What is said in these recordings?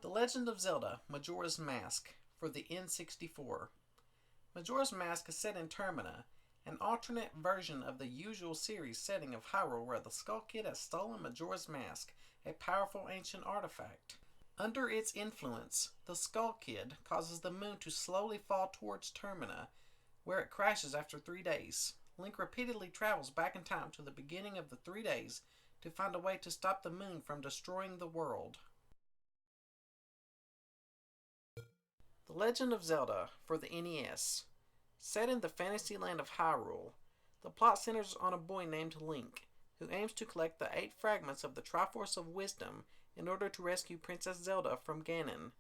The Legend of Zelda Majora's Mask for the N64. Majora's Mask is set in Termina, an alternate version of the usual series setting of Hyrule where the Skull Kid has stolen Majora's Mask, a powerful ancient artifact. Under its influence, the Skull Kid causes the moon to slowly fall towards Termina, where it crashes after 3 days. Link repeatedly travels back in time to the beginning of the 3 days to find a way to stop the moon from destroying the world. The Legend of Zelda for the NES. Set in the fantasy land of Hyrule, the plot centers on a boy named Link, who aims to collect the 8 fragments of the Triforce of Wisdom in order to rescue Princess Zelda from Ganon.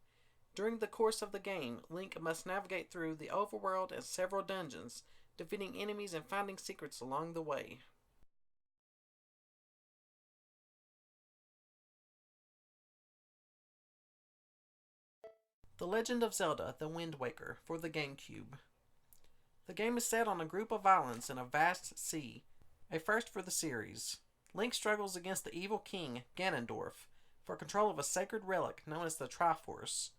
During the course of the game, Link must navigate through the overworld and several dungeons, defeating enemies and finding secrets along the way. The Legend of Zelda The Wind Waker for the GameCube. The game is set on a group of islands in a vast sea, a first for the series. Link struggles against the evil king, Ganondorf, for control of a sacred relic known as the Triforce.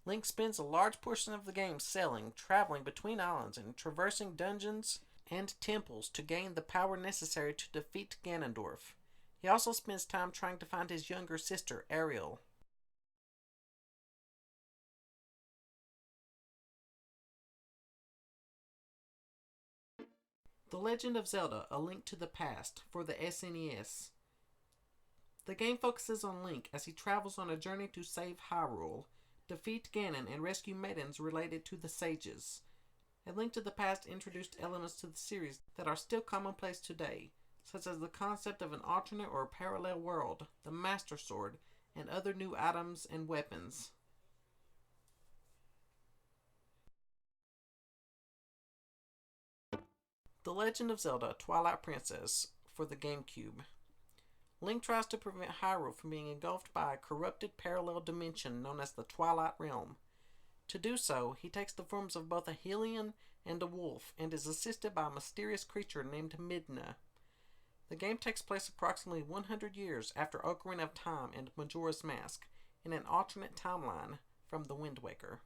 Link spends a large portion of the game sailing, traveling between islands, and traversing dungeons and temples to gain the power necessary to defeat Ganondorf. He also spends time trying to find his younger sister, Ariel. The Legend of Zelda A Link to the Past for the SNES. The game focuses on Link as he travels on a journey to save Hyrule, defeat Ganon, and rescue maidens related to the sages. A Link to the Past introduced elements to the series that are still commonplace today, such as the concept of an alternate or parallel world, the Master Sword, and other new items and weapons. The Legend of Zelda Twilight Princess for the GameCube. Link tries to prevent Hyrule from being engulfed by a corrupted parallel dimension known as the Twilight Realm. To do so, he takes the forms of both a Hylian and a wolf and is assisted by a mysterious creature named Midna. The game takes place approximately 100 years after Ocarina of Time and Majora's Mask, in an alternate timeline from The Wind Waker.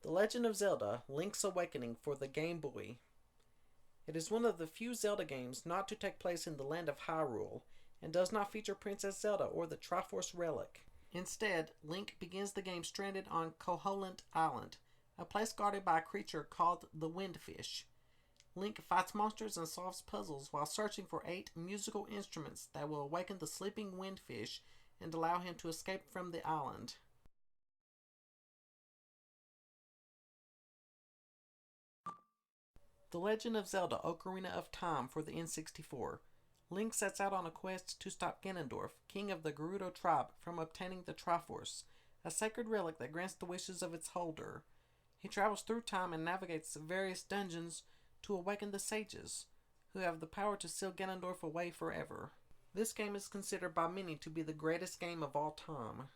The Legend of Zelda Link's Awakening for the Game Boy. It is one of the few Zelda games not to take place in the land of Hyrule, and does not feature Princess Zelda or the Triforce Relic. Instead, Link begins the game stranded on Koholint Island, a place guarded by a creature called the Windfish. Link fights monsters and solves puzzles while searching for 8 musical instruments that will awaken the sleeping Windfish and allow him to escape from the island. The Legend of Zelda Ocarina of Time for the N64. Link sets out on a quest to stop Ganondorf, king of the Gerudo tribe, from obtaining the Triforce, a sacred relic that grants the wishes of its holder. He travels through time and navigates various dungeons to awaken the sages, who have the power to seal Ganondorf away forever. This game is considered by many to be the greatest game of all time.